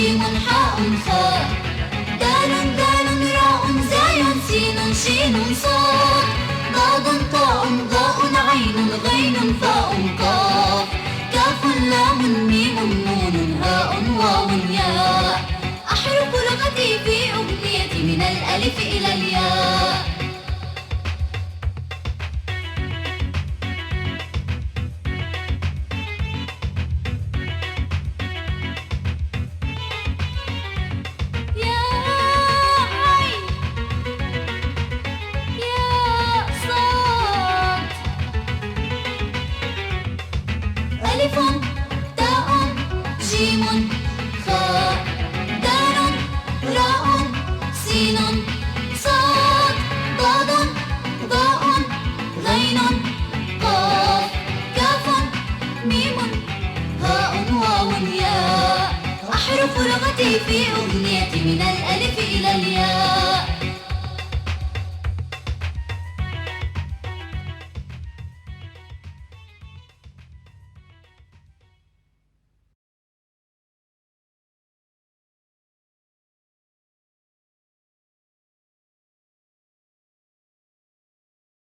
جيم حاء خاء دال دال راء زاي سين شين صاد ضاد طاء ضاء عين غين فاء قاف كاف لام ميم نون هاء واو ياء أحرف لغتي في أغنيتي من الألف إلى الياء. ألف تاء جيم خاء دال راء سين صاد ضاد ضاء غين قاف كاف ميم هاء واو ياء أحرف لغتي في أغنيتي من الألف إلى الياء.